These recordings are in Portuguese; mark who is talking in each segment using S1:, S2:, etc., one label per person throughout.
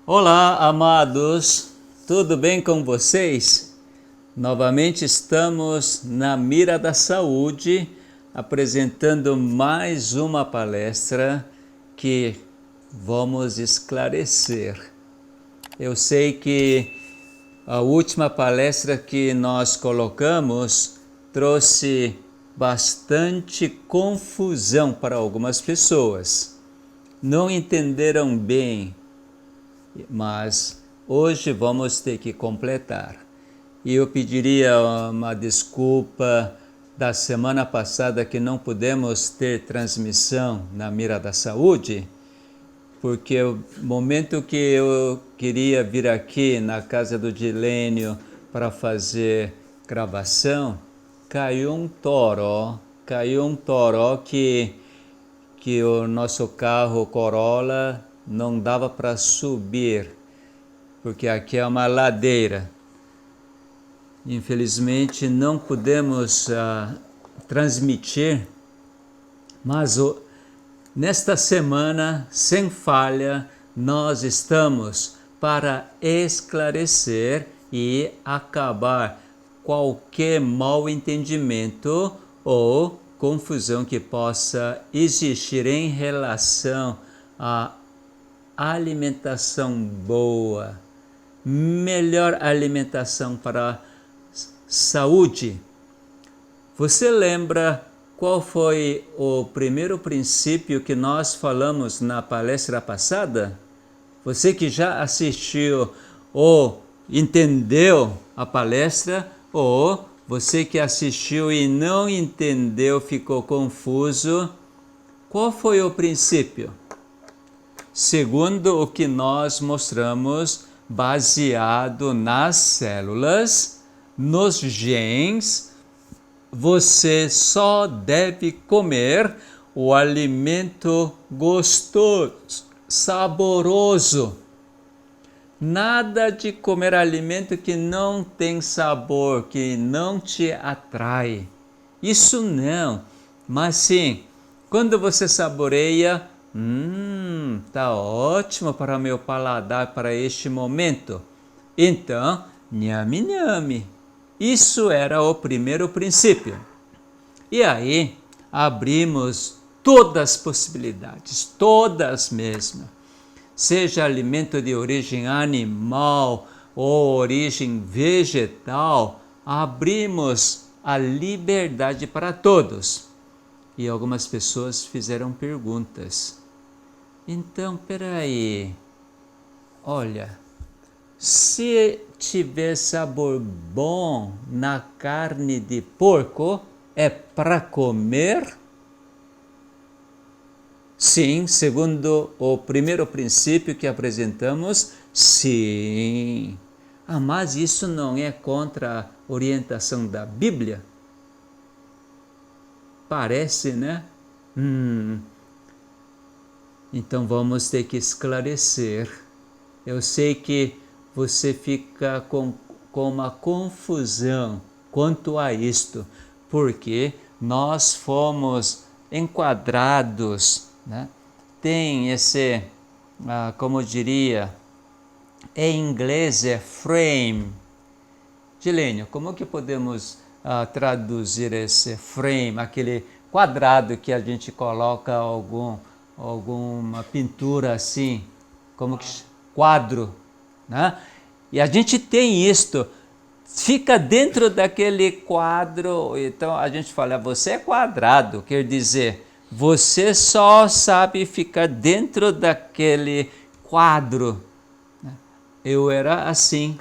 S1: Olá, amados, tudo bem com vocês? Novamente estamos na Mira da Saúde, apresentando mais uma palestra que vamos esclarecer. Eu sei que a última palestra que nós colocamos trouxe bastante confusão para algumas pessoas. Não entenderam bem, mas hoje vamos ter que completar. E eu pediria uma desculpa da semana passada que não pudemos ter transmissão na Mira da Saúde, porque o momento que eu queria vir aqui na casa do Dilênio para fazer gravação, caiu um toró que o nosso carro Corolla não dava para subir, porque aqui é uma ladeira. Infelizmente não pudemos transmitir, mas nesta semana, sem falha, nós estamos para esclarecer e acabar qualquer mal entendimento ou confusão que possa existir em relação à alimentação boa, melhor alimentação para a saúde. Você lembra qual foi o primeiro princípio que nós falamos na palestra passada? Você que já assistiu ou entendeu a palestra, ou você que assistiu e não entendeu, ficou confuso, qual foi o princípio? Segundo o que nós mostramos, baseado nas células, nos genes, você só deve comer o alimento gostoso, saboroso. Nada de comer alimento que não tem sabor, que não te atrai. Isso não. Mas sim, quando você saboreia, tá ótimo para meu paladar para este momento. Então, nhame nhame. Isso era o primeiro princípio. E aí, abrimos todas as possibilidades, todas mesmo. Seja alimento de origem animal ou origem vegetal, abrimos a liberdade para todos. E algumas pessoas fizeram perguntas. Então, peraí, olha, se tiver sabor bom na carne de porco, é para comer? Sim, segundo o primeiro princípio que apresentamos, sim. Mas isso não é contra a orientação da Bíblia? Parece, né? Então vamos ter que esclarecer. Eu sei que você fica com uma confusão quanto a isto, porque nós fomos enquadrados, né? Tem esse, como eu diria, em inglês é frame. Dilênio, como que podemos traduzir esse frame, aquele quadrado que a gente coloca alguma pintura assim, como que quadro, né? E a gente tem isto, fica dentro daquele quadro, então a gente fala, você é quadrado, quer dizer, você só sabe ficar dentro daquele quadro. Eu era assim,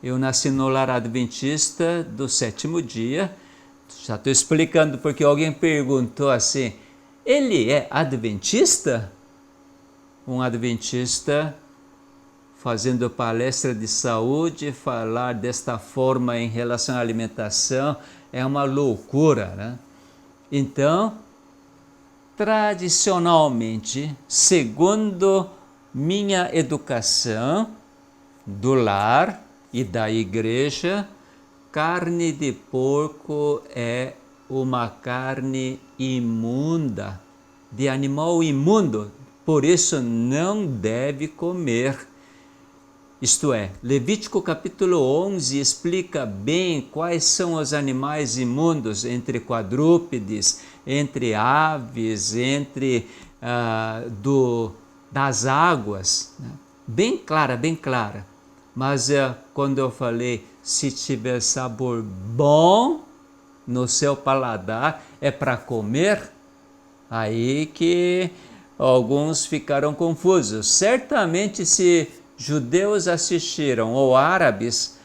S1: eu nasci no lar adventista do sétimo dia, já estou explicando porque alguém perguntou assim, ele é adventista? Um adventista fazendo palestra de saúde, falar desta forma em relação à alimentação, é uma loucura, né? Então, tradicionalmente, segundo minha educação do lar e da igreja, carne de porco é uma carne imunda, de animal imundo, por isso não deve comer. Isto é, Levítico capítulo 11 explica bem quais são os animais imundos entre quadrúpedes, entre aves, entre das águas, né? Bem clara, bem clara. Mas quando eu falei, se tiver sabor bom no seu paladar, é para comer, aí que alguns ficaram confusos. Certamente se judeus assistiram, ou árabes,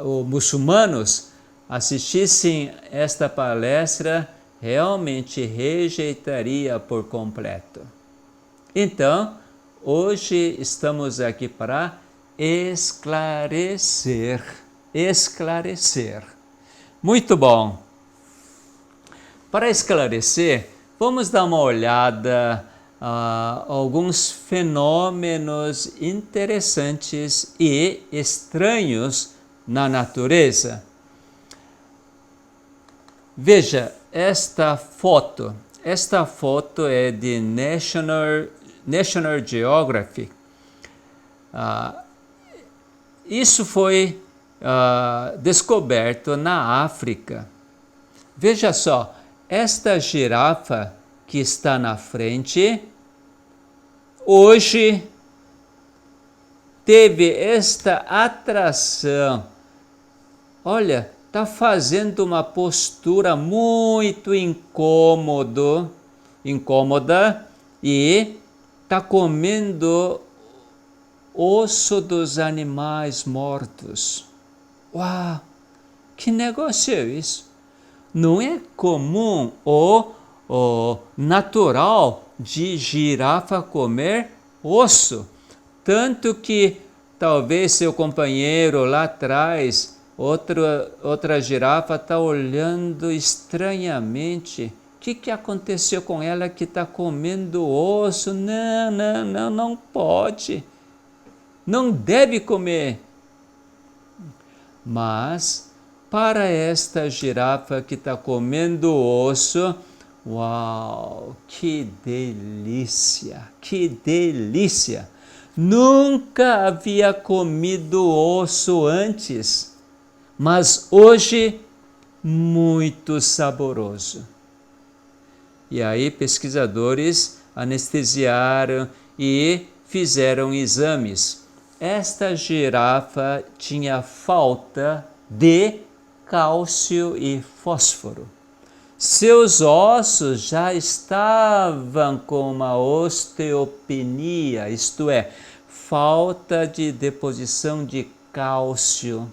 S1: ou muçulmanos assistissem esta palestra, realmente rejeitaria por completo. Então, hoje estamos aqui para esclarecer. Muito bom. Para esclarecer, vamos dar uma olhada alguns fenômenos interessantes e estranhos na natureza. Veja esta foto. Esta foto é de National Geographic. Isso foi descoberto na África. Veja só, esta girafa que está na frente, hoje teve esta atração. Olha, está fazendo uma postura muito incômoda e está comendo osso dos animais mortos. Uau, que negócio é isso? Não é comum ou natural de girafa comer osso. Tanto que talvez seu companheiro lá atrás, outra girafa, está olhando estranhamente. O que aconteceu com ela que está comendo osso? Não pode. Não deve comer. Mas para esta girafa que está comendo osso, uau, que delícia, que delícia! Nunca havia comido osso antes, mas hoje muito saboroso. E aí pesquisadores anestesiaram e fizeram exames. Esta girafa tinha falta de cálcio e fósforo. Seus ossos já estavam com uma osteopenia, isto é, falta de deposição de cálcio.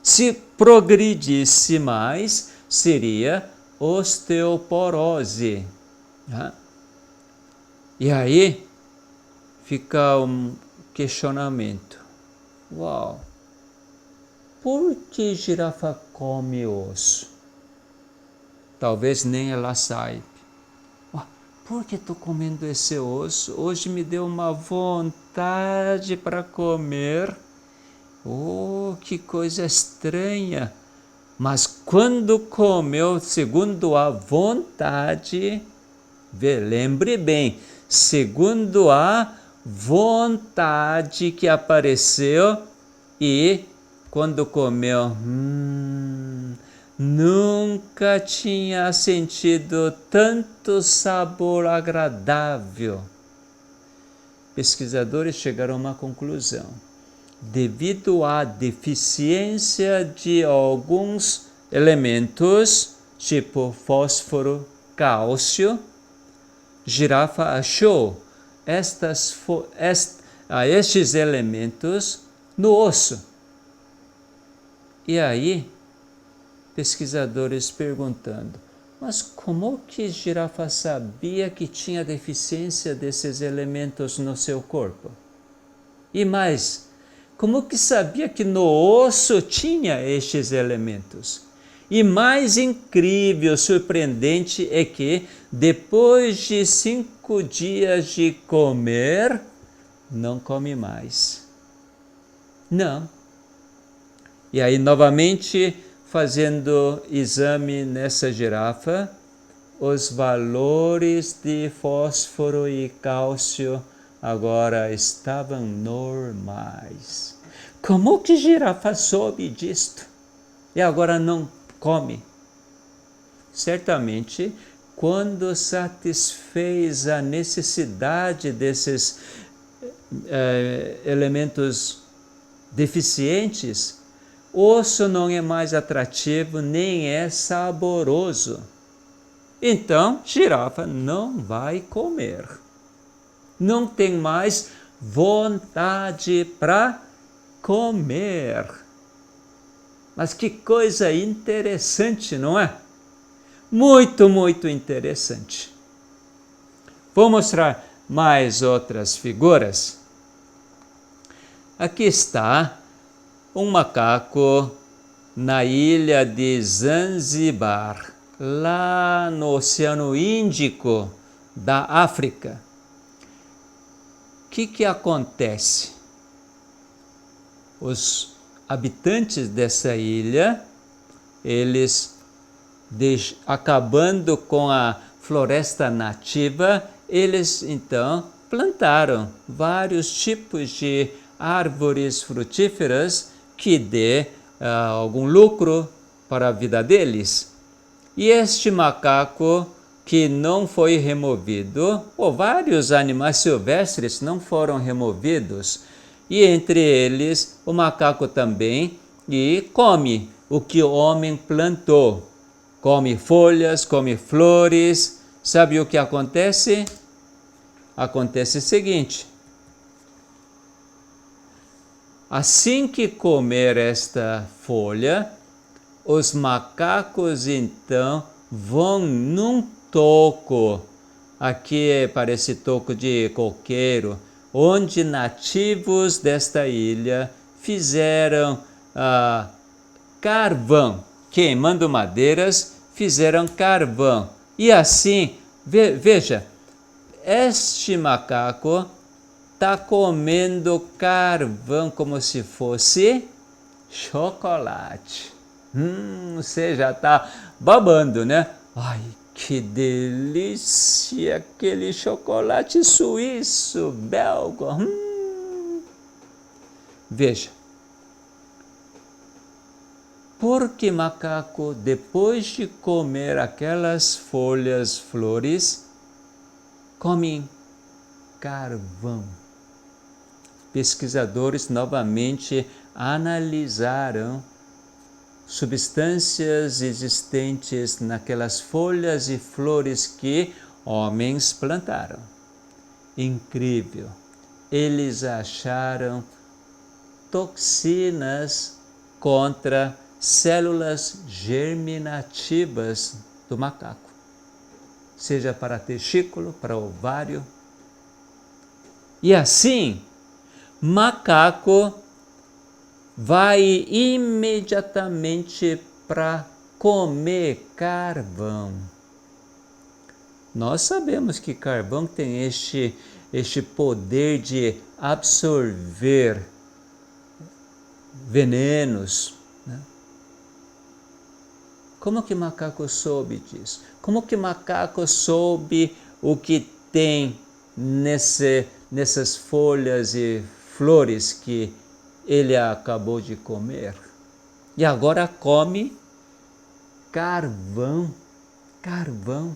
S1: Se progredisse mais, seria osteoporose. E aí fica um questionamento. Uau! Por que girafa come osso? Talvez nem ela saiba. Por que estou comendo esse osso? Hoje me deu uma vontade para comer. Oh, que coisa estranha! Mas quando comeu segundo a vontade, lembre bem, segundo a vontade que apareceu, e quando comeu, nunca tinha sentido tanto sabor agradável. Pesquisadores chegaram a uma conclusão. Devido à deficiência de alguns elementos, tipo fósforo, cálcio, girafa achou estes elementos no osso. E aí, pesquisadores perguntando, mas como que girafa sabia que tinha deficiência desses elementos no seu corpo? E mais, como que sabia que no osso tinha estes elementos? E mais incrível, surpreendente é que depois de 5 dias de comer, não come mais. Não. E aí novamente fazendo exame nessa girafa, os valores de fósforo e cálcio agora estavam normais. Como que girafa soube disto? E agora não come? Certamente, quando satisfez a necessidade desses elementos deficientes, osso não é mais atrativo, nem é saboroso. Então, girafa não vai comer. Não tem mais vontade para comer. Mas que coisa interessante, não é? Muito, muito interessante. Vou mostrar mais outras figuras. Aqui está um macaco na ilha de Zanzibar, lá no Oceano Índico da África. O que acontece? Os habitantes dessa ilha, eles acabando com a floresta nativa, eles então plantaram vários tipos de árvores frutíferas que dê algum lucro para a vida deles. E este macaco que não foi removido, ou vários animais silvestres não foram removidos, e entre eles o macaco também, e come o que o homem plantou. Come folhas, come flores. Sabe o que acontece? Acontece o seguinte: assim que comer esta folha, os macacos então vão num toco, aqui parece toco de coqueiro, onde nativos desta ilha fizeram carvão, queimando madeiras, fizeram carvão. E assim, veja, este macaco está comendo carvão como se fosse chocolate. Você já está babando, né? Ai, que delícia aquele chocolate suíço, belga. Veja, porque macaco, depois de comer aquelas folhas, flores, comem carvão. Pesquisadores novamente analisaram substâncias existentes naquelas folhas e flores que homens plantaram. Incrível! Eles acharam toxinas contra células germinativas do macaco, seja para testículo, para ovário. E assim, macaco vai imediatamente para comer carvão. Nós sabemos que carvão tem este poder de absorver venenos, né? Como que macaco soube disso? Como que macaco soube o que tem nessas folhas e flores que ele acabou de comer? E agora come carvão. Carvão.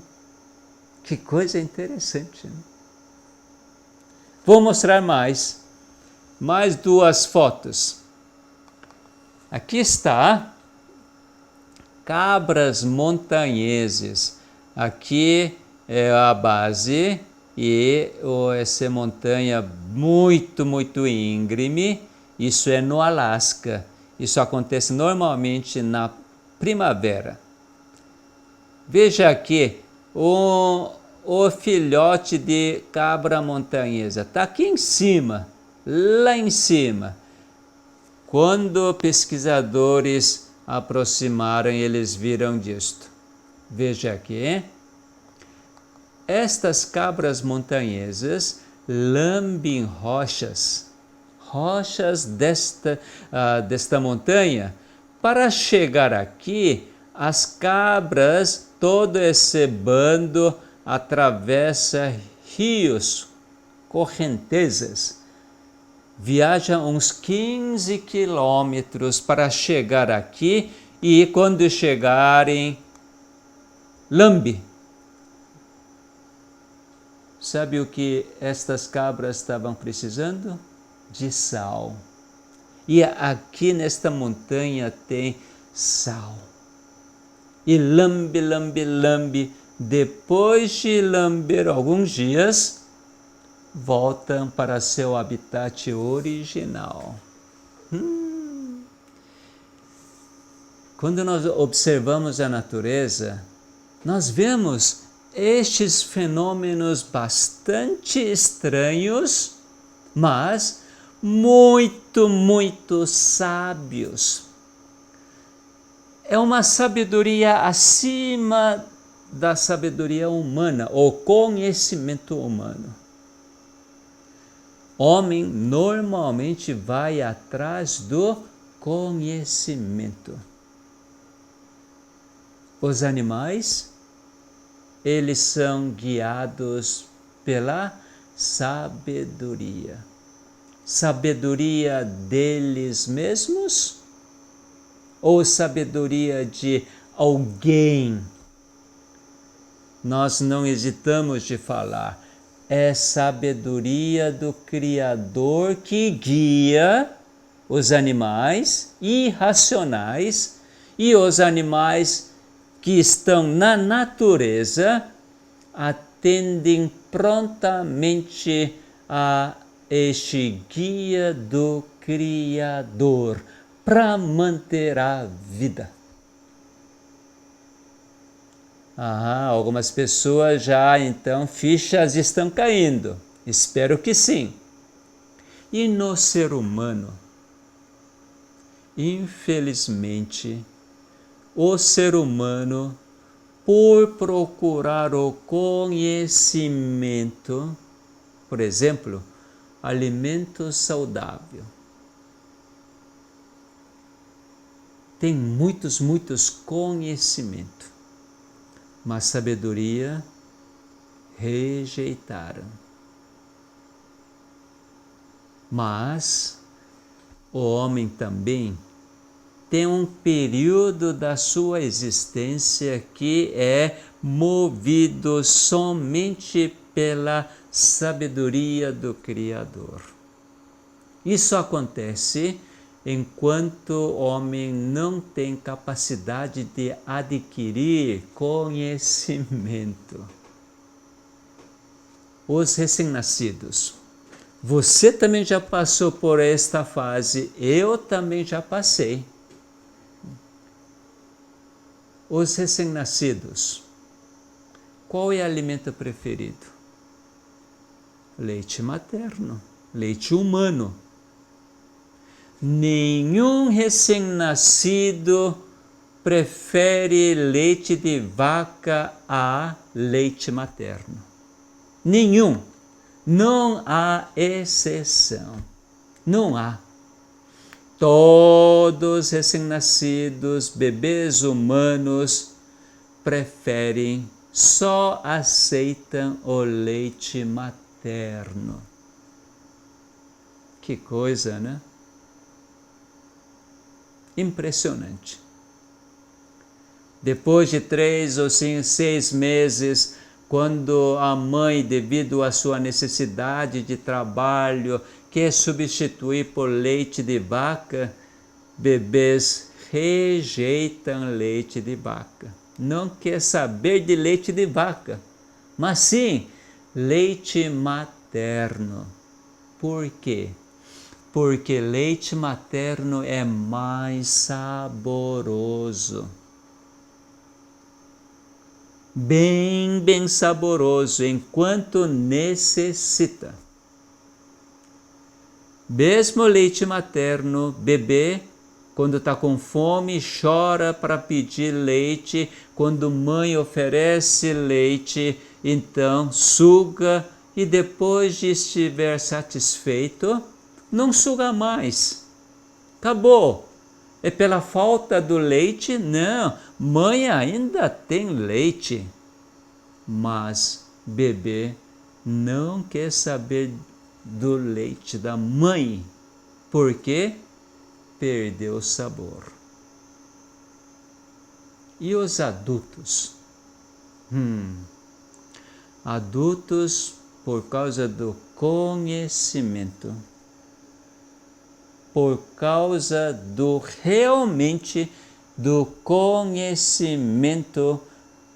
S1: Que coisa interessante, né? Vou mostrar mais duas fotos. Aqui está cabras montanheses. Aqui é a base e essa montanha muito, muito íngreme. Isso é no Alasca. Isso acontece normalmente na primavera. Veja aqui o filhote de cabra montanhesa. Está aqui em cima, lá em cima. Quando pesquisadores aproximaram, eles viram disto. Veja aqui. Estas cabras montanhesas lambem rochas desta montanha. Para chegar aqui, as cabras todo esse bando atravessa rios, correntezas, viaja uns 15 quilômetros para chegar aqui e quando chegarem, Lambe. Sabe o que estas cabras estavam precisando? De sal. E aqui nesta montanha tem sal. E lambe, lambe, lambe. Depois de lamber alguns dias, voltam para seu habitat original. Quando nós observamos a natureza, nós vemos estes fenômenos bastante estranhos, mas muito, muito sábios. É uma sabedoria acima da sabedoria humana, ou conhecimento humano. Homem normalmente vai atrás do conhecimento. Os animais, eles são guiados pela sabedoria. Sabedoria deles mesmos ou sabedoria de alguém? Nós não hesitamos de falar. É sabedoria do Criador que guia os animais irracionais e os animais que estão na natureza atendem prontamente a este guia do Criador para manter a vida. Algumas pessoas já então fichas estão caindo. Espero que sim. E no ser humano, infelizmente, o ser humano, por procurar o conhecimento, por exemplo, alimento saudável, tem muitos conhecimentos, mas sabedoria rejeitaram. Mas o homem também tem um período da sua existência que é movido somente pela sabedoria do Criador. Isso acontece enquanto o homem não tem capacidade de adquirir conhecimento. Os recém-nascidos. Você também já passou por esta fase, eu também já passei. Os recém-nascidos. Qual é o alimento preferido? Leite materno, leite humano. Nenhum recém-nascido prefere leite de vaca a leite materno. Nenhum. Não há exceção. Não há. Todos recém-nascidos, bebês humanos, preferem, só aceitam o leite materno. Que coisa, né? Impressionante. Depois de 3 ou 6 meses, quando a mãe, devido à sua necessidade de trabalho, quer substituir por leite de vaca, bebês rejeitam leite de vaca. Não quer saber de leite de vaca, mas sim leite materno. Por quê? Porque leite materno é mais saboroso. Bem saboroso, enquanto necessita. Mesmo leite materno, bebê, quando está com fome, chora para pedir leite. Quando mãe oferece leite, então suga e depois de estiver satisfeito, não suga mais. Acabou. É pela falta do leite? Não, mãe ainda tem leite, mas bebê não quer saber do leite da mãe, porque perdeu o sabor. E os adultos? Adultos, por causa do conhecimento, por causa realmente do conhecimento,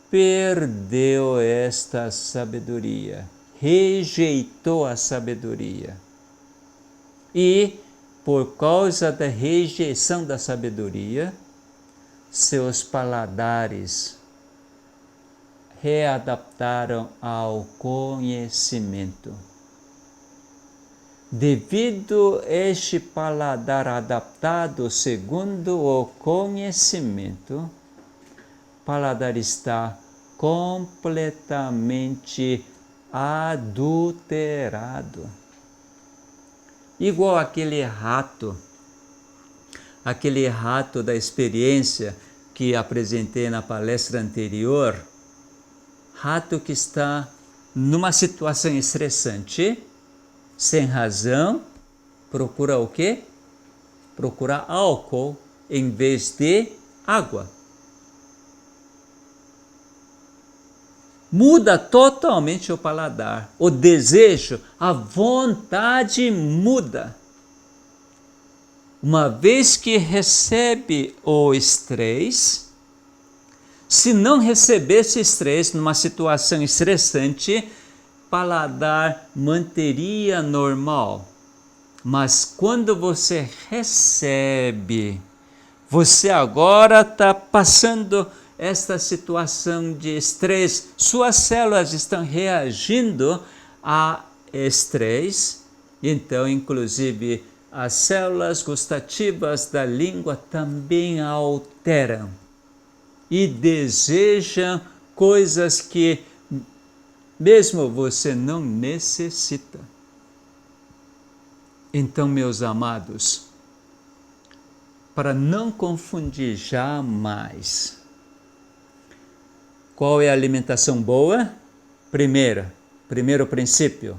S1: perdeu esta sabedoria, rejeitou a sabedoria. E, por causa da rejeição da sabedoria, seus paladares readaptaram ao conhecimento. Devido a este paladar adaptado segundo o conhecimento, o paladar está completamente adulterado. Igual aquele rato da experiência que apresentei na palestra anterior, rato que está numa situação estressante, sem razão, procura o quê? Procura álcool em vez de água. Muda totalmente o paladar, o desejo, a vontade muda. Uma vez que recebe o estresse, se não recebesse estresse numa situação estressante, paladar manteria normal. Mas quando você recebe, você agora está passando esta situação de estresse, suas células estão reagindo a estresse, então inclusive as células gustativas da língua também alteram e desejam coisas que mesmo você não necessita. Então, meus amados, para não confundir jamais, qual é a alimentação boa? Primeiro princípio,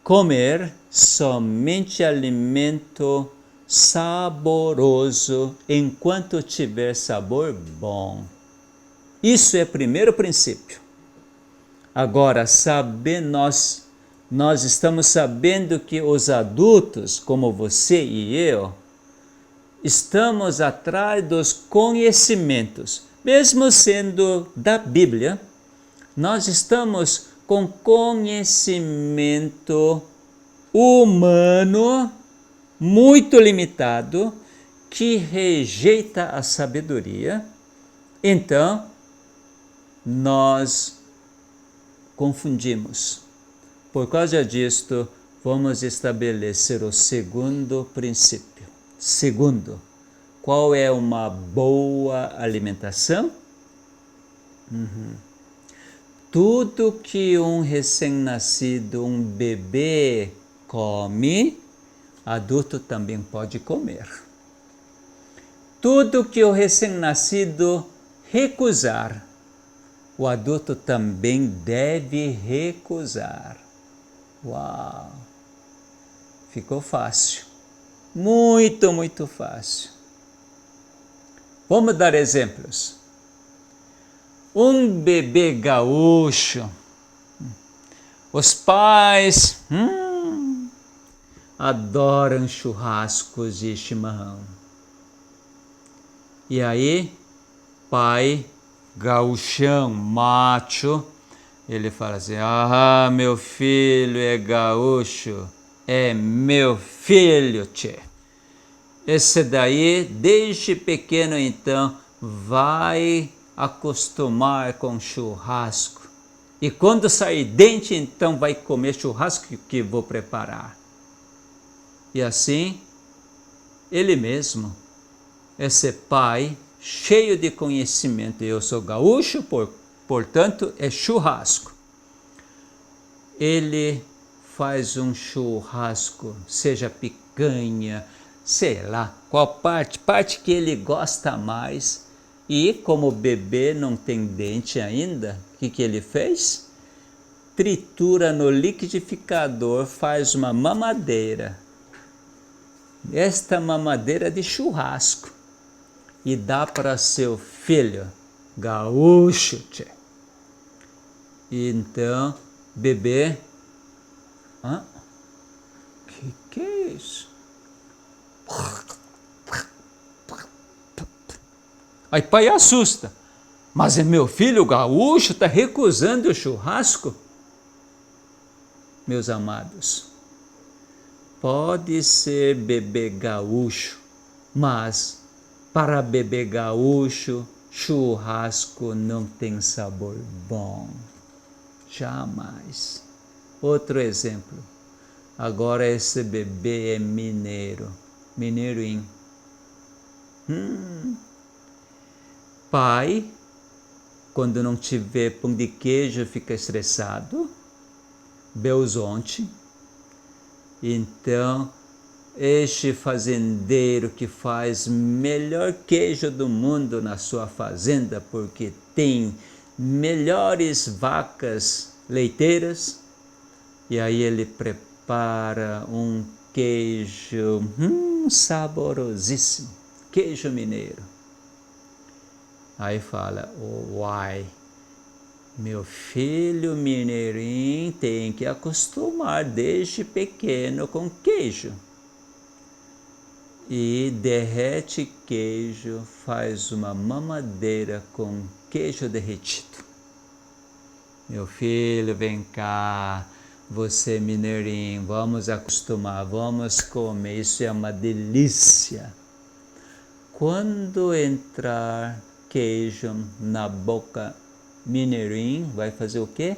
S1: comer somente alimento saboroso enquanto tiver sabor bom. Isso é o primeiro princípio. Agora, nós estamos sabendo que os adultos, como você e eu, estamos atrás dos conhecimentos, mesmo sendo da Bíblia, nós estamos com conhecimento humano muito limitado, que rejeita a sabedoria. Então, nós confundimos. Por causa disto, vamos estabelecer o segundo princípio. Segundo, qual é uma boa alimentação? Tudo que um recém-nascido, um bebê come, adulto também pode comer. Tudo que o recém-nascido recusar, o adulto também deve recusar. Uau! Ficou fácil. Muito, muito fácil. Vamos dar exemplos. Um bebê gaúcho, os pais adoram churrascos e chimarrão. E aí, pai gaúchão, macho, ele fala assim: ah, meu filho é gaúcho, é meu filho, tchê. Esse daí, desde pequeno então, vai acostumar com churrasco. E quando sair dente, então vai comer churrasco que vou preparar. E assim, ele mesmo, esse pai, cheio de conhecimento, eu sou gaúcho, portanto é churrasco. Ele faz um churrasco, seja picanha, sei lá, qual parte que ele gosta mais. E como o bebê não tem dente ainda, o que ele fez? Tritura no liquidificador, faz uma mamadeira. Esta mamadeira de churrasco. E dá para seu filho, gaúcho, tchê. Então, bebê, que é isso? Aí pai assusta. Mas é meu filho gaúcho, está recusando o churrasco? Meus amados, pode ser bebê gaúcho, mas para bebê gaúcho, churrasco não tem sabor bom. Jamais. Outro exemplo. Agora esse bebê é mineiro. Mineirinho. Pai, quando não tiver pão de queijo, fica estressado. Belzonte. Então, este fazendeiro que faz melhor queijo do mundo na sua fazenda, porque tem melhores vacas leiteiras, e aí ele prepara um queijo saborosíssimo, queijo mineiro. Aí fala, uai, meu filho mineirinho tem que acostumar desde pequeno com queijo. E derrete queijo, faz uma mamadeira com queijo derretido. Meu filho, vem cá, você mineirinho, vamos acostumar, vamos comer, isso é uma delícia. Quando entrar queijo na boca mineirinho, vai fazer o quê?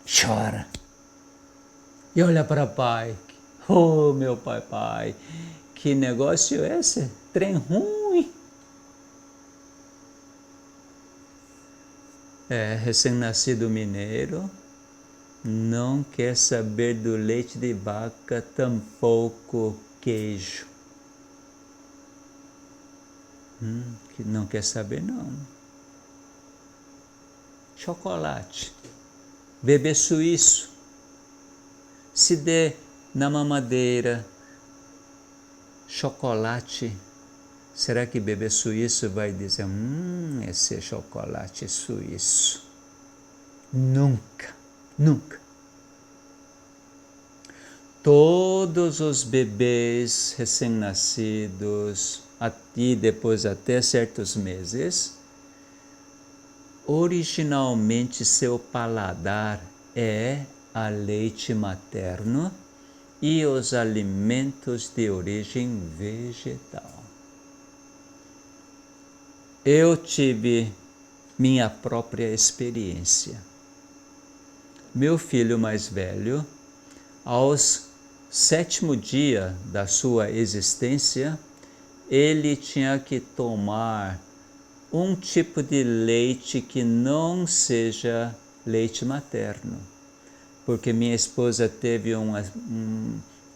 S1: Chora. E olha para pai. Oh, meu pai, que negócio é esse? Trem ruim. Recém-nascido mineiro, não quer saber do leite de vaca, tampouco queijo. Que não quer saber não. Chocolate. Bebê suíço. Se der na mamadeira chocolate, será que bebê suíço vai dizer, esse é chocolate suíço? Nunca, nunca. Todos os bebês recém-nascidos, e depois até certos meses, originalmente seu paladar é a leite materno e os alimentos de origem vegetal. Eu tive minha própria experiência. Meu filho mais velho, aos 7º dia da sua existência, ele tinha que tomar um tipo de leite que não seja leite materno, porque minha esposa teve um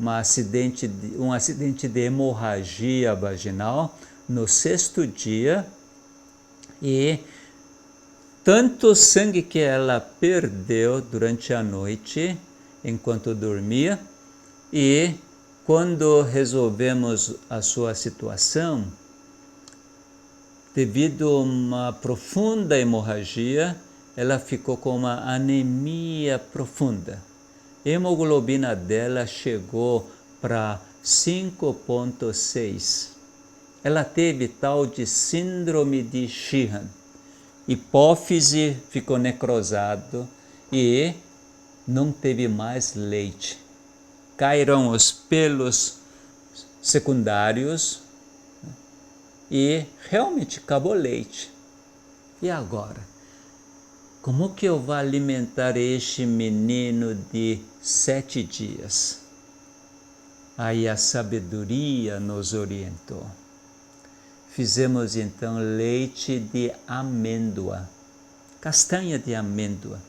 S1: acidente de hemorragia vaginal no 6º dia, e tanto sangue que ela perdeu durante a noite, enquanto dormia, e quando resolvemos a sua situação, devido a uma profunda hemorragia, ela ficou com uma anemia profunda. A hemoglobina dela chegou para 5,6. Ela teve tal de síndrome de Sheehan. Hipófise ficou necrosado e não teve mais leite. Caíram os pelos secundários e realmente acabou o leite. E agora? Como que eu vou alimentar este menino de 7 dias? Aí a sabedoria nos orientou. Fizemos então leite de amêndoa, castanha de amêndoa.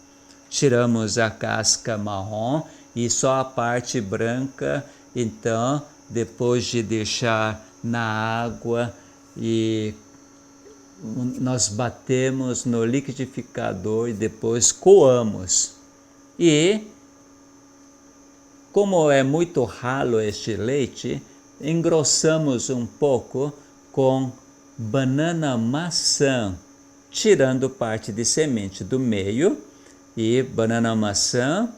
S1: tiramos a casca marrom e só a parte branca. Então, depois de deixar na água e nós batemos no liquidificador e depois coamos. E como é muito ralo este leite, engrossamos um pouco com banana maçã, tirando parte de semente do meio, e banana maçã,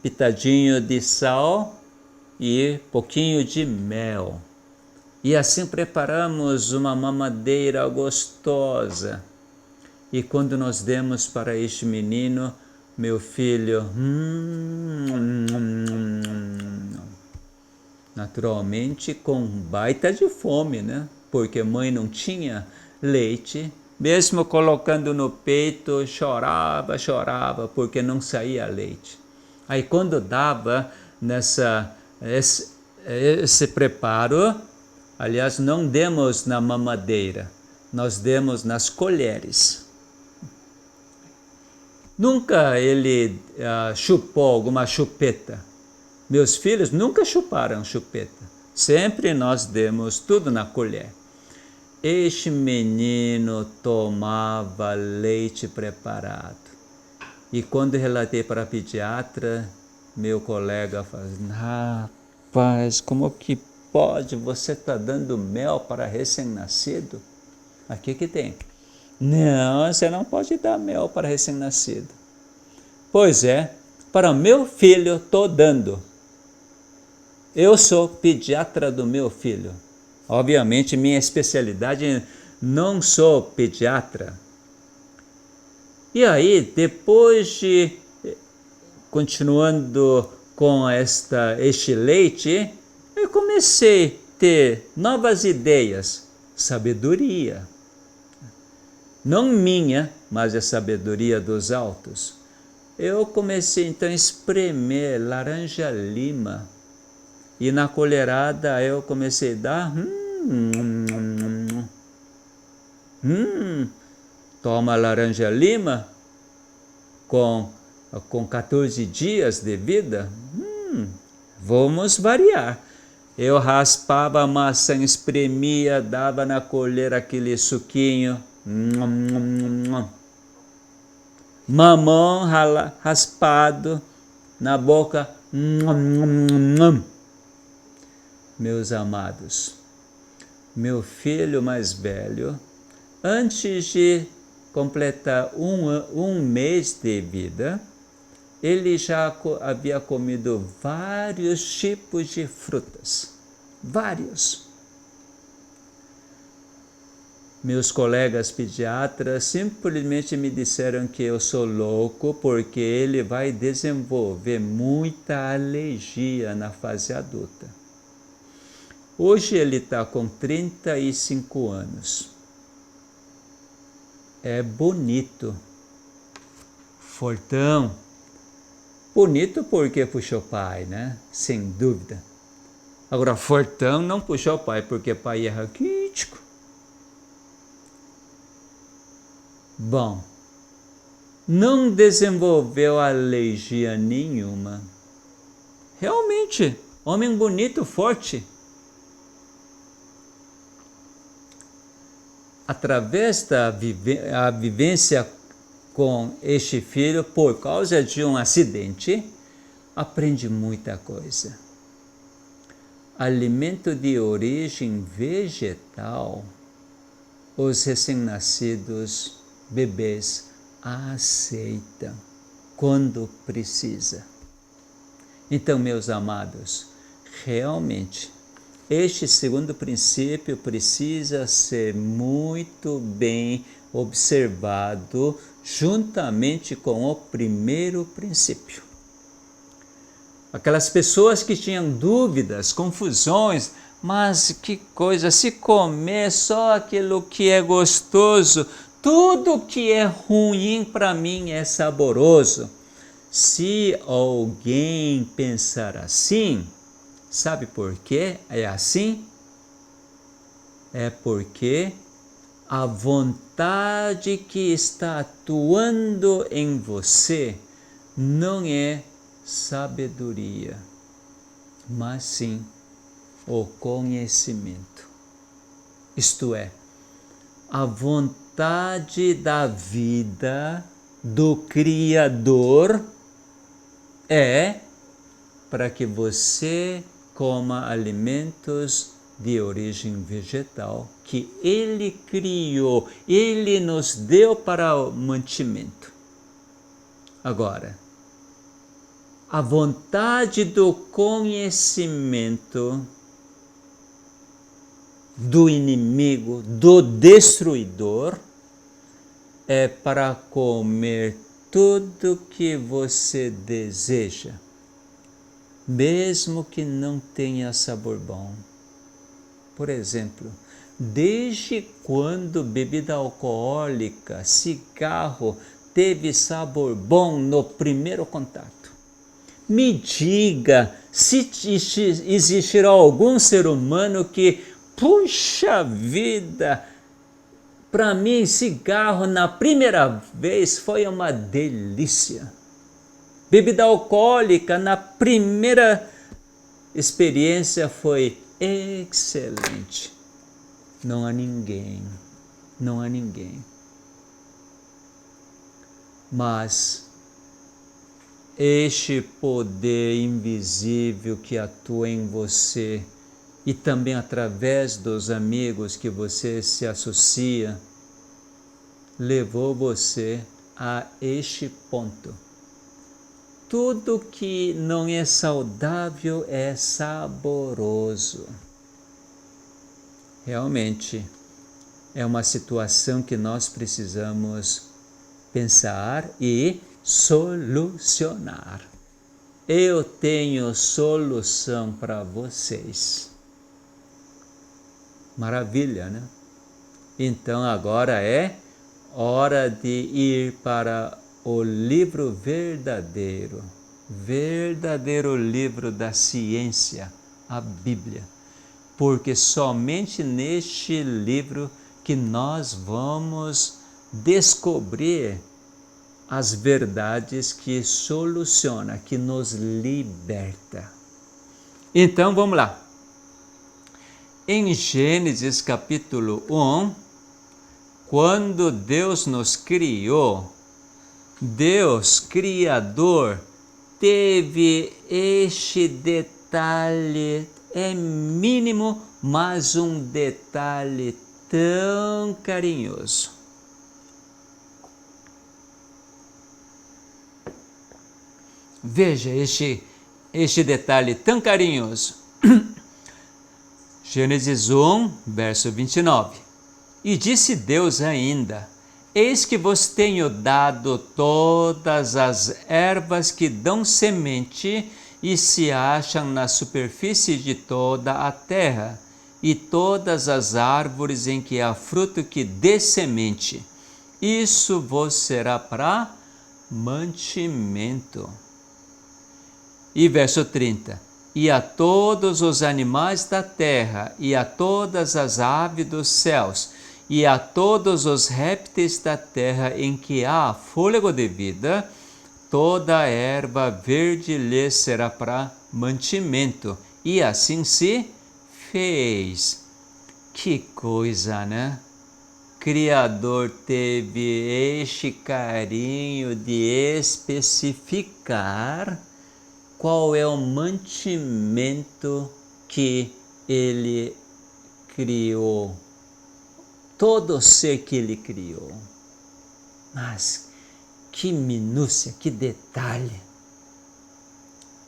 S1: pitadinho de sal e pouquinho de mel. E assim preparamos uma mamadeira gostosa. E quando nós demos para este menino, meu filho, naturalmente com baita de fome, né? Porque mãe não tinha leite, mesmo colocando no peito, chorava, porque não saía leite. Aí quando dava esse preparo, aliás, não demos na mamadeira, nós demos nas colheres. Nunca ele chupou alguma chupeta. Meus filhos nunca chuparam chupeta. Sempre nós demos tudo na colher. Este menino tomava leite preparado. E quando relatei para a pediatra, meu colega falou: rapaz, como que pode? Você está dando mel para recém-nascido? Aqui que tem. Não, você não pode dar mel para recém-nascido. Pois é, para o meu filho estou dando. Eu sou pediatra do meu filho. Obviamente, minha especialidade, não sou pediatra. E aí, depois de, continuando com este leite, eu comecei a ter novas ideias, sabedoria. Não minha, mas a sabedoria dos altos. Eu comecei então a espremer laranja-lima. E na colherada eu comecei a dar, toma laranja-lima com 14 dias de vida, vamos variar. Eu raspava a maçã, espremia, dava na colher aquele suquinho, mamão raspado na boca, Meus amados, meu filho mais velho, antes de completar um mês de vida, ele já havia comido vários tipos de frutas. Vários. Meus colegas pediatras simplesmente me disseram que eu sou louco porque ele vai desenvolver muita alergia na fase adulta. Hoje ele está com 35 anos. É bonito. Fortão. Bonito porque puxou pai, né? Sem dúvida. Agora, fortão não puxou pai porque pai é raquítico. Bom, não desenvolveu alergia nenhuma. Realmente, homem bonito, forte. Através da vivência com este filho, por causa de um acidente, aprende muita coisa. Alimento de origem vegetal, os recém-nascidos bebês aceitam quando precisa. Então, meus amados, realmente, este segundo princípio precisa ser muito bem observado juntamente com o primeiro princípio. Aquelas pessoas que tinham dúvidas, confusões, mas que coisa, se comer só aquilo que é gostoso, tudo que é ruim para mim é saboroso. Se alguém pensar assim, sabe por que é assim? É porque a vontade que está atuando em você não é sabedoria, mas sim o conhecimento. Isto é, a vontade da vida do Criador é para que você coma alimentos de origem vegetal que Ele criou, Ele nos deu para o mantimento. Agora, a vontade do conhecimento do inimigo, do destruidor, é para comer tudo que você deseja, mesmo que não tenha sabor bom. Por exemplo, desde quando bebida alcoólica, cigarro, teve sabor bom no primeiro contato? Me diga se existirá algum ser humano que, puxa vida, para mim cigarro na primeira vez foi uma delícia. Bebida alcoólica na primeira experiência foi excelente. Não há ninguém, não há ninguém. Mas este poder invisível que atua em você e também através dos amigos que você se associa, levou você a este ponto. Tudo que não é saudável é saboroso. Realmente é uma situação que nós precisamos pensar e solucionar. Eu tenho solução para vocês. Maravilha, né? Então agora é hora de ir para o livro verdadeiro, verdadeiro livro da ciência, a Bíblia. Porque somente neste livro que nós vamos descobrir as verdades que soluciona, que nos liberta. Então vamos lá. Em Gênesis capítulo 1, quando Deus nos criou, Deus, Criador, teve este detalhe, é mínimo, mas um detalhe tão carinhoso. Veja este detalhe tão carinhoso. Gênesis 1, verso 29. E disse Deus ainda: Eis que vos tenho dado todas as ervas que dão semente e se acham na superfície de toda a terra, e todas as árvores em que há fruto que dê semente. Isso vos será para mantimento. E verso 30. E a todos os animais da terra, e a todas as aves dos céus, e a todos os répteis da terra em que há fôlego de vida, toda a erva verde lhes será para mantimento. E assim se fez. Que coisa, né? Criador teve este carinho de especificar qual é o mantimento que ele criou. Todo ser que ele criou. Mas que minúcia, que detalhe.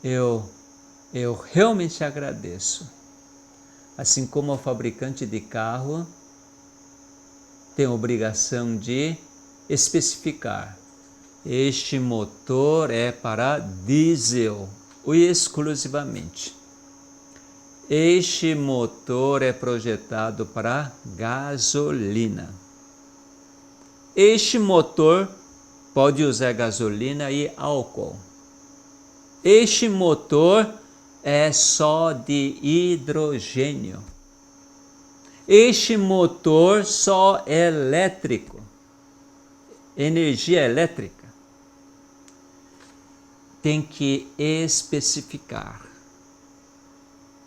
S1: Eu realmente agradeço. Assim como o fabricante de carro tem a obrigação de especificar. Este motor é para diesel, exclusivamente. Este motor é projetado para gasolina. Este motor pode usar gasolina e álcool. Este motor é só de hidrogênio. Este motor só é elétrico. Energia elétrica. tem que especificar.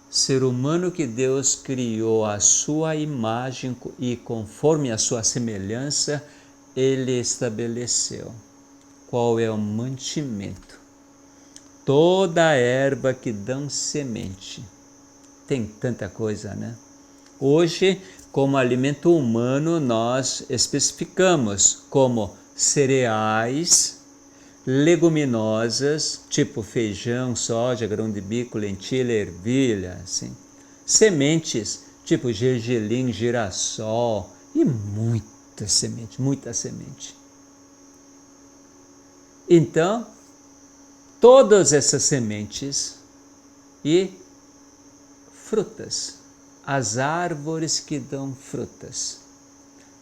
S1: Ser humano que Deus criou à sua imagem e conforme a sua semelhança, Ele estabeleceu qual é o mantimento. Toda erva que dá semente. Tem tanta coisa, né? Hoje, como alimento humano, nós especificamos como cereais, leguminosas, tipo feijão, soja, grão de bico, lentilha, ervilha, assim. Sementes, tipo gergelim, girassol e muita semente, muita semente. Então, todas essas sementes e frutas, as árvores que dão frutas.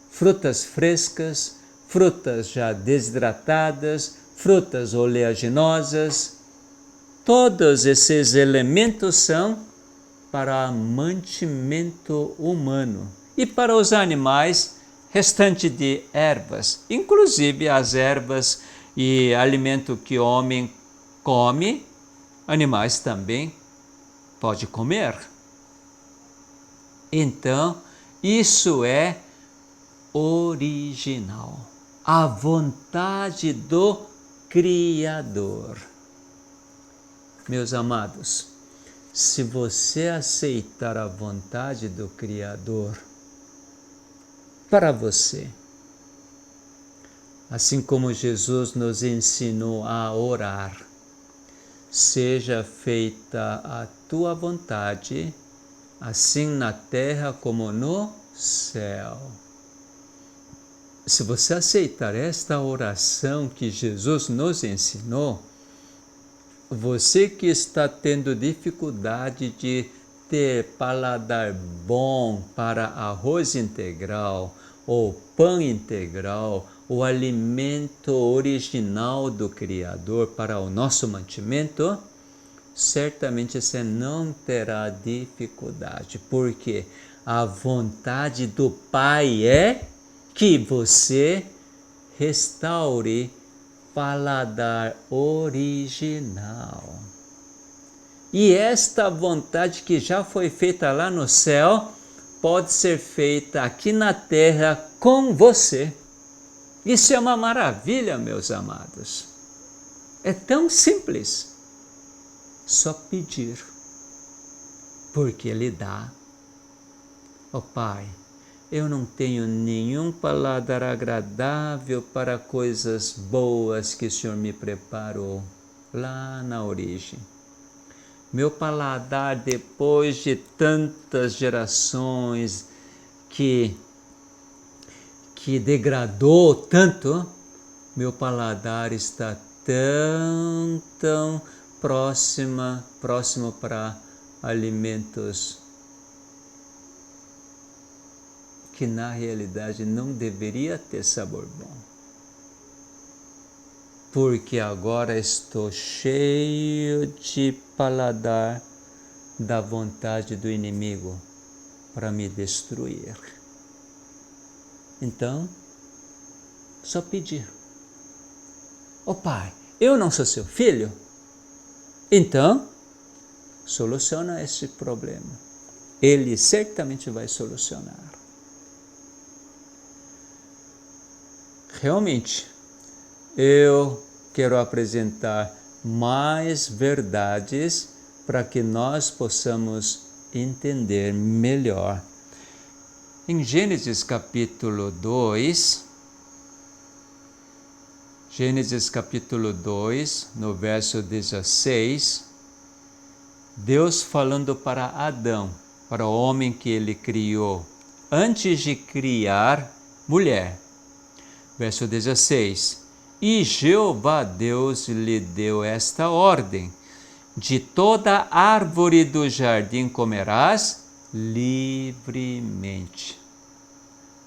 S1: Frutas frescas, frutas já desidratadas, frutas oleaginosas, todos esses elementos são para mantimento humano e para os animais, restante de ervas, inclusive as ervas e alimento que o homem come, animais também pode comer. Então, isso é original, a vontade do Criador. Meus amados, se você aceitar a vontade do Criador para você, assim como Jesus nos ensinou a orar, seja feita a tua vontade, assim na terra como no céu. Se você aceitar esta oração que Jesus nos ensinou, você que está tendo dificuldade de ter paladar bom para arroz integral, ou pão integral, o alimento original do Criador para o nosso mantimento, certamente você não terá dificuldade, porque a vontade do Pai é que você restaure paladar original. E esta vontade que já foi feita lá no céu, pode ser feita aqui na terra com você. Isso é uma maravilha, meus amados. É tão simples. Só pedir, porque Ele dá. Ó Pai, eu não tenho nenhum paladar agradável para coisas boas que o Senhor me preparou lá na origem. Meu paladar, depois de tantas gerações que degradou tanto, meu paladar está tão próximo para alimentos que na realidade não deveria ter sabor bom. Porque agora estou cheio de paladar da vontade do inimigo para me destruir. Então, só pedir. Ó Pai, eu não sou seu filho? Então, soluciona esse problema. Ele certamente vai solucionar. Realmente, eu quero apresentar mais verdades para que nós possamos entender melhor. Em Gênesis capítulo 2, no verso 16, Deus falando para Adão, para o homem que ele criou, antes de criar mulher. Verso 16, e Jeová Deus lhe deu esta ordem, de toda árvore do jardim comerás livremente.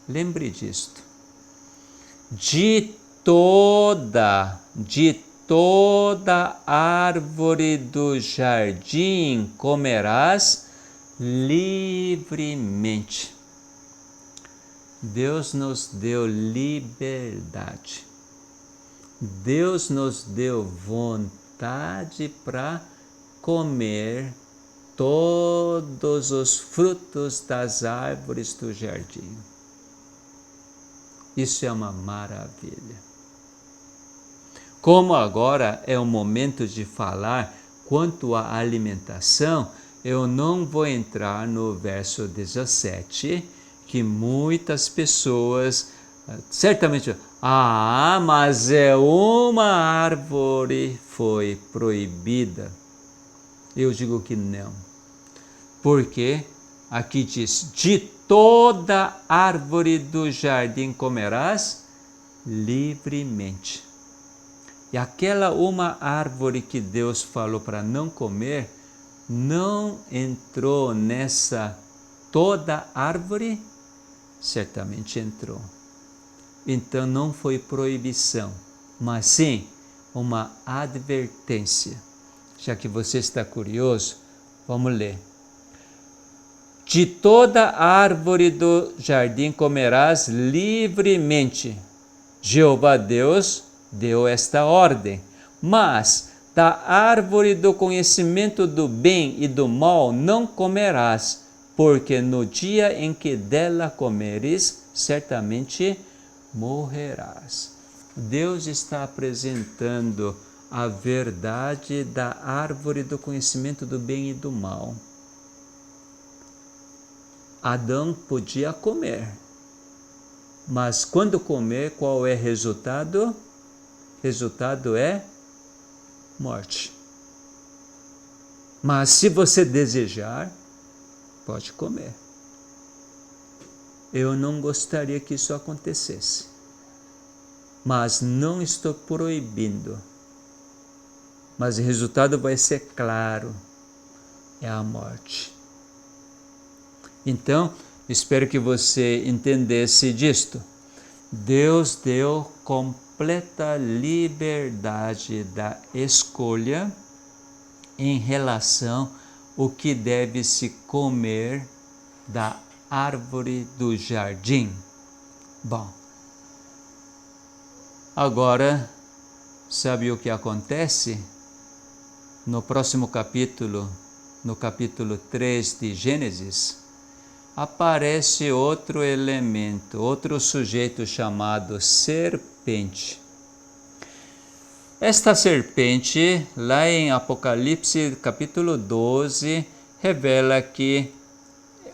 S1: Lembre disto. De toda árvore do jardim comerás livremente. Deus nos deu liberdade. Deus nos deu vontade vontade para comer todos os frutos das árvores do jardim. Isso é uma maravilha. Como agora é o momento de falar quanto à alimentação, eu não vou entrar no verso 17, que muitas pessoas certamente, mas é uma árvore foi proibida. Eu digo que não. Porque aqui diz, de toda árvore do jardim comerás livremente. E aquela uma árvore que Deus falou para não comer, não entrou nessa toda árvore? Certamente entrou. Então não foi proibição, mas sim uma advertência. Já que você está curioso, vamos ler. De toda árvore do jardim comerás livremente. Jeová Deus deu esta ordem. Mas da árvore do conhecimento do bem e do mal não comerás, porque no dia em que dela comeres, certamente morrerás. Deus está apresentando a verdade da árvore do conhecimento do bem e do mal. Adão podia comer, mas quando comer, qual é o resultado? Resultado é morte. Mas se você desejar, pode comer. Eu não gostaria que isso acontecesse, mas não estou proibindo. Mas o resultado vai ser claro, é a morte. Então, espero que você entendesse disto. Deus deu completa liberdade da escolha em relação ao que deve se comer da árvore do jardim. Bom, agora, sabe o que acontece? No próximo capítulo, no capítulo 3 de Gênesis, aparece outro elemento, outro sujeito chamado serpente. Esta serpente, lá em Apocalipse capítulo 12, revela que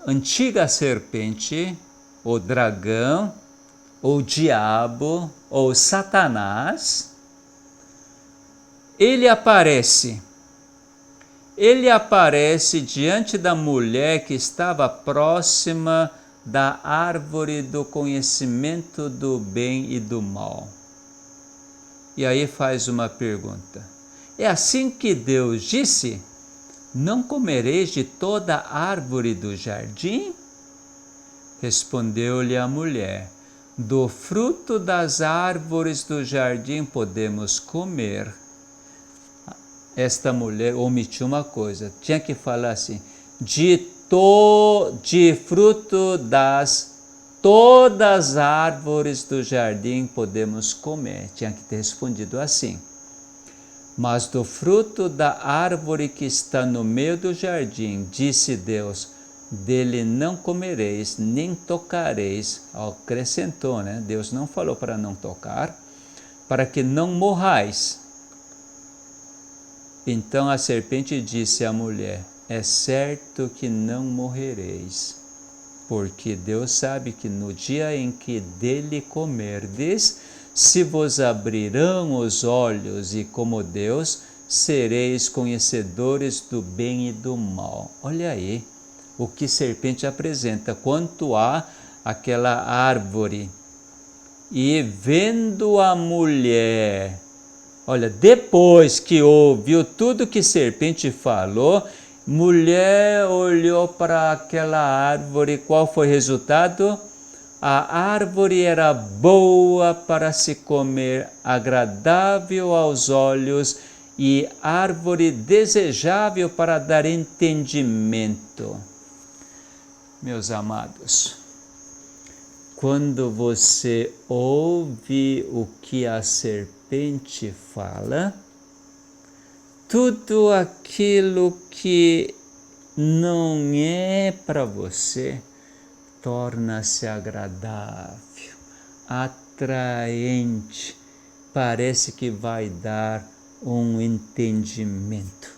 S1: a antiga serpente, o dragão, ou diabo, ou Satanás, ele aparece diante da mulher que estava próxima da árvore do conhecimento do bem e do mal. E aí faz uma pergunta. É assim que Deus disse: não comereis de toda árvore do jardim? Respondeu-lhe a mulher: do fruto das árvores do jardim podemos comer. Esta mulher omitiu uma coisa, tinha que falar assim, de fruto das todas as árvores do jardim podemos comer, tinha que ter respondido assim. Mas do fruto da árvore que está no meio do jardim, disse Deus, dele não comereis, nem tocareis. Acrescentou, né? Deus não falou para não tocar, para que não morrais. Então a serpente disse à mulher: é certo que não morrereis, porque Deus sabe que no dia em que dele comerdes, se vos abrirão os olhos e como Deus, sereis conhecedores do bem e do mal. Olha aí o que serpente apresenta quanto a aquela árvore. E vendo a mulher, olha, depois que ouviu tudo que serpente falou, mulher olhou para aquela árvore, qual foi o resultado? A árvore era boa para se comer, agradável aos olhos e árvore desejável para dar entendimento. Meus amados, quando você ouve o que a serpente fala, tudo aquilo que não é para você torna-se agradável, atraente, parece que vai dar um entendimento.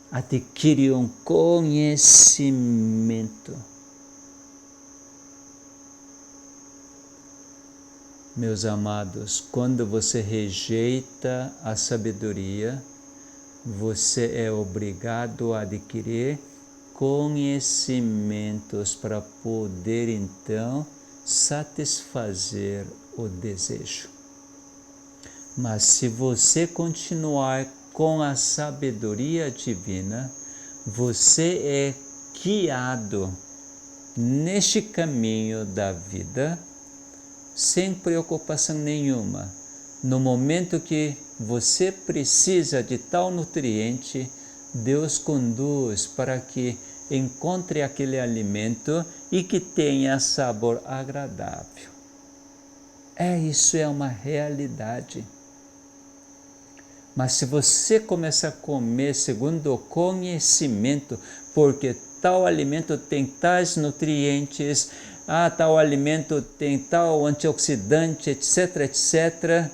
S1: Adquire um conhecimento. Meus amados, quando você rejeita a sabedoria, você é obrigado a adquirir conhecimentos para poder então satisfazer o desejo. Mas se você continuar com a sabedoria divina, você é guiado neste caminho da vida sem preocupação nenhuma. No momento que você precisa de tal nutriente, Deus conduz para que encontre aquele alimento e que tenha sabor agradável. Isso é uma realidade. Mas se você começar a comer segundo o conhecimento, porque tal alimento tem tais nutrientes, tal alimento tem tal antioxidante, etc., etc.,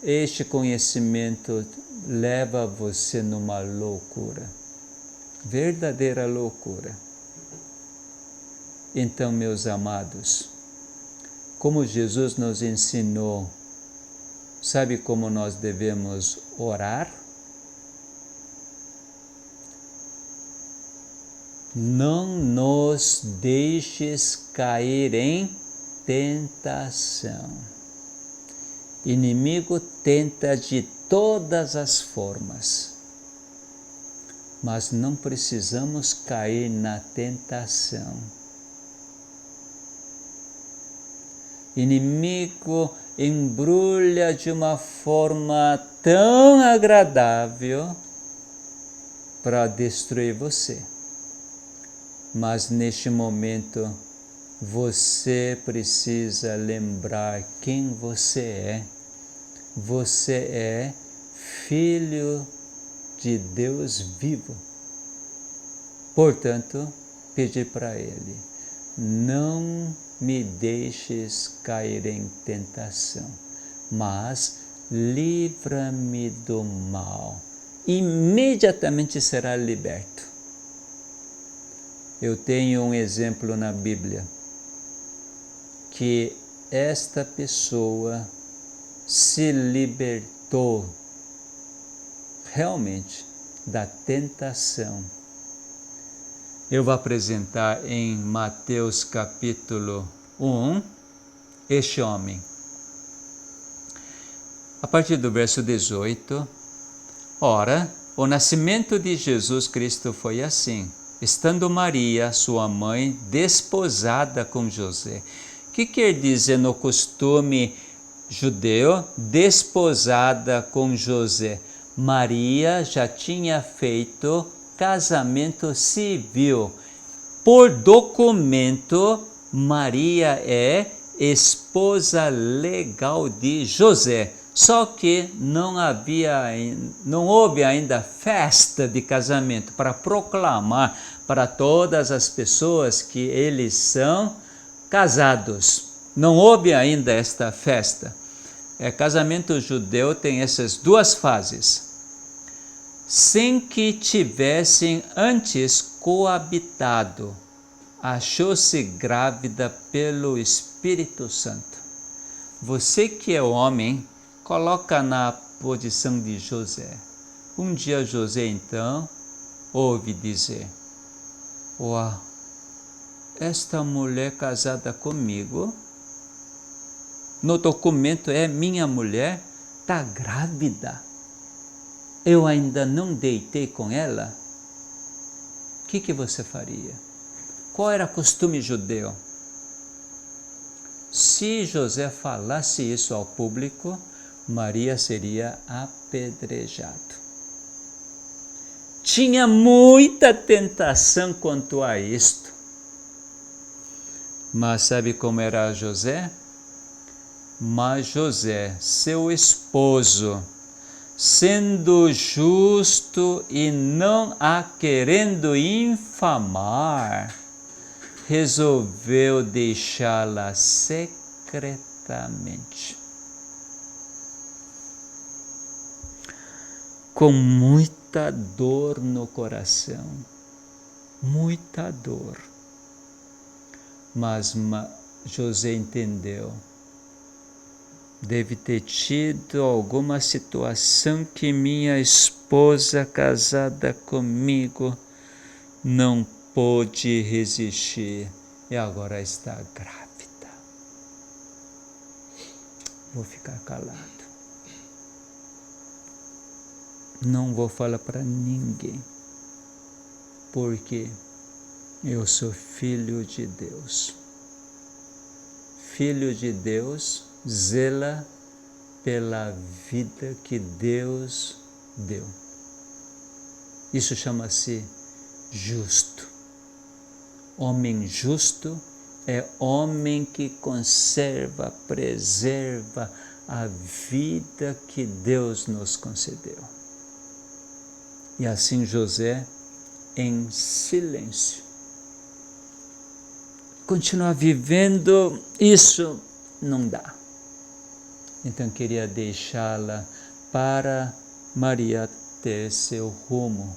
S1: este conhecimento leva você numa loucura, verdadeira loucura. Então, meus amados, como Jesus nos ensinou, sabe como nós devemos orar? Não nos deixes cair em tentação. Inimigo tenta de todas as formas, mas não precisamos cair na tentação. Inimigo embrulha de uma forma tão agradável para destruir você. Mas neste momento, você precisa lembrar quem você é. Você é filho de Deus vivo. Portanto, pedir para Ele, não me deixes cair em tentação, mas livra-me do mal. Imediatamente será liberto. Eu tenho um exemplo na Bíblia, que esta pessoa se libertou realmente da tentação. Eu vou apresentar em Mateus capítulo 1, este homem. A partir do verso 18, ora, o nascimento de Jesus Cristo foi assim, estando Maria, sua mãe, desposada com José. O que quer dizer no costume judeu, desposada com José? Maria já tinha feito casamento civil. Por documento, Maria é esposa legal de José. Só que não houve ainda festa de casamento para proclamar para todas as pessoas que eles são casados. Não houve ainda esta festa. Casamento judeu tem essas duas fases. Sem que tivessem antes coabitado, achou-se grávida pelo Espírito Santo. Você que é homem, coloca na posição de José. Um dia José então ouve dizer: uau, esta mulher casada comigo, no documento é minha mulher, está grávida. Eu ainda não deitei com ela. O que você faria? Qual era o costume judeu? Se José falasse isso ao público, Maria seria apedrejada. Tinha muita tentação quanto a isto. Mas sabe como era José? Mas José, seu esposo, sendo justo e não a querendo infamar, resolveu deixá-la secretamente. Com muita dor no coração, muita dor. Mas José entendeu. Deve ter tido alguma situação que minha esposa casada comigo não pôde resistir e agora está grávida. Vou ficar calado. Não vou falar para ninguém, porque eu sou filho de Deus. Filho de Deus zela pela vida que Deus deu. Isso chama-se justo. Homem justo é homem que conserva, preserva a vida que Deus nos concedeu. E assim José, em silêncio, continuar vivendo isso não dá. Então queria deixá-la para Maria ter seu rumo.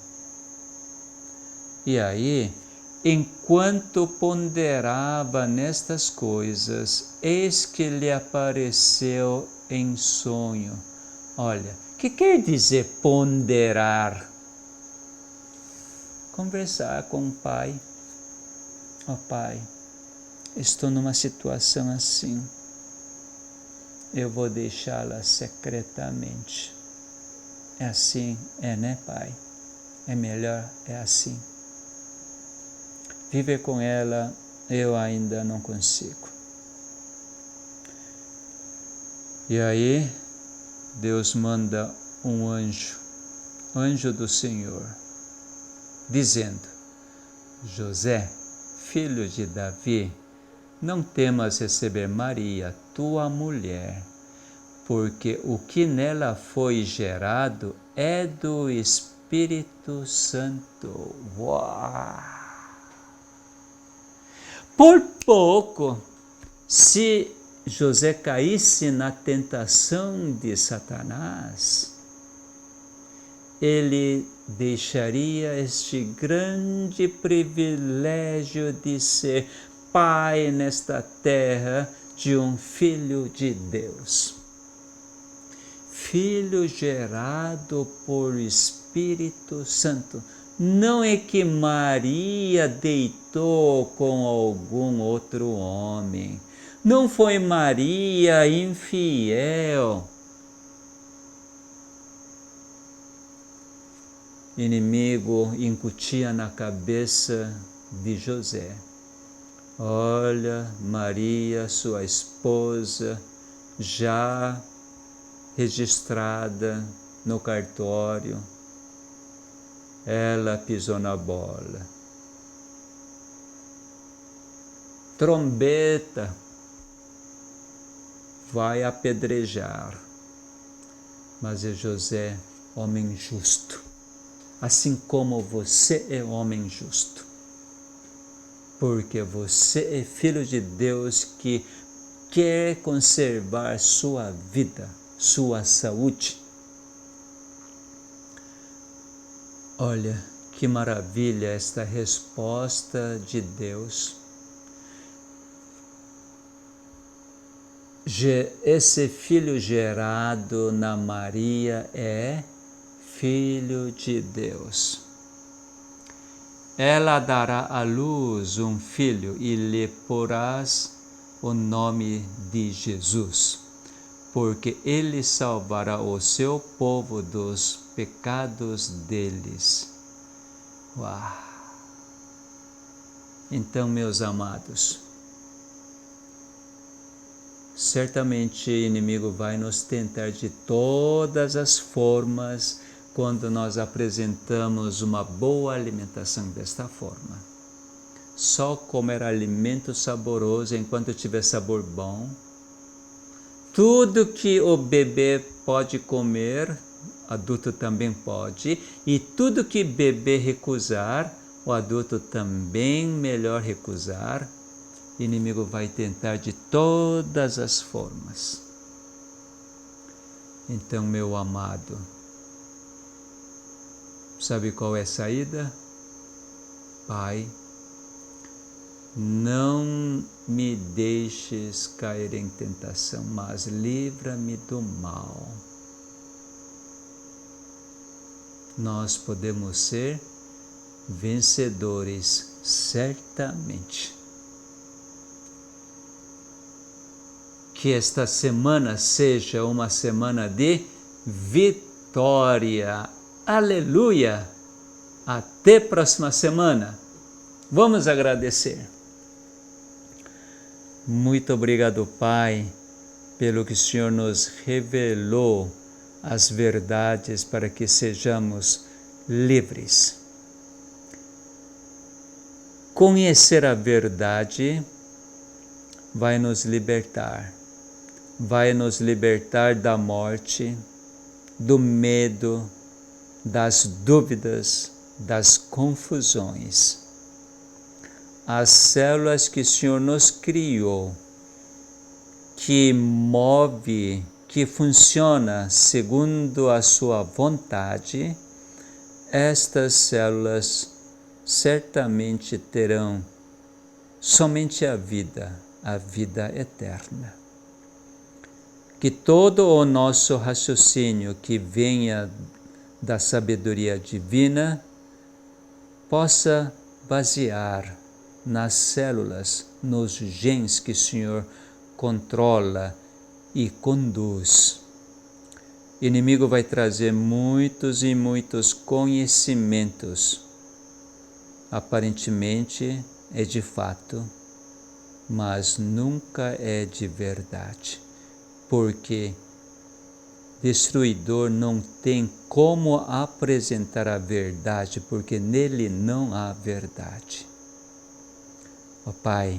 S1: E aí, enquanto ponderava nestas coisas, eis que lhe apareceu em sonho. Olha, o que quer dizer ponderar? Conversar com o pai. Ó pai, estou numa situação assim. Eu vou deixá-la secretamente. É assim, né, pai? É melhor, é assim. Viver com ela, eu ainda não consigo. E aí, Deus manda um anjo do Senhor, dizendo: José, filho de Davi, não temas receber Maria, tua mulher, porque o que nela foi gerado é do Espírito Santo. Uau! Por pouco, se José caísse na tentação de Satanás, ele deixaria este grande privilégio de ser pai nesta terra de um filho de Deus. Filho gerado por Espírito Santo. Não é que Maria deitou com algum outro homem. Não foi Maria infiel. Inimigo incutia na cabeça de José: olha, Maria, sua esposa, já registrada no cartório, ela pisou na bola. Trombeta vai apedrejar. Mas é José, homem justo, assim como você é homem justo, porque você é filho de Deus que quer conservar sua vida, sua saúde. Olha que maravilha esta resposta de Deus. Esse filho gerado na Maria é filho de Deus. Ela dará à luz um filho e lhe porás o nome de Jesus, porque ele salvará o seu povo dos pecados deles. Uau! Então, meus amados, certamente o inimigo vai nos tentar de todas as formas quando nós apresentamos uma boa alimentação desta forma. Só comer alimento saboroso enquanto tiver sabor bom. tudo que o bebê pode comer, adulto também pode, e tudo que bebê recusar, o adulto também melhor recusar. O inimigo vai tentar de todas as formas. Então, meu amado, sabe qual é a saída? Pai, não me deixes cair em tentação, mas livra-me do mal. Nós podemos ser vencedores, certamente. Que esta semana seja uma semana de vitória. Aleluia! Até próxima semana. Vamos agradecer. Muito obrigado, Pai, pelo que o Senhor nos revelou as verdades para que sejamos livres. Conhecer a verdade vai nos libertar. Vai nos libertar da morte, do medo, das dúvidas, das confusões. As células que o Senhor nos criou, que move, que funciona segundo a sua vontade, estas células certamente terão somente a vida eterna. Que todo o nosso raciocínio que venha da sabedoria divina possa basear nas células, nos genes que o Senhor controla e conduz. O inimigo vai trazer muitos e muitos conhecimentos. Aparentemente é de fato, mas nunca é de verdade. Porque destruidor não tem como apresentar a verdade, porque nele não há verdade. Ó Pai,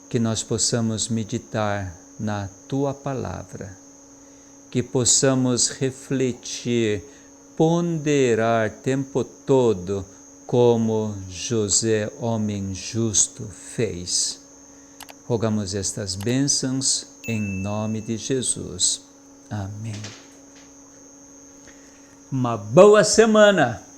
S1: que nós possamos meditar na Tua Palavra, que possamos refletir, ponderar tempo todo, como José, homem justo, fez. Rogamos estas bênçãos em nome de Jesus. Amém. Uma boa semana!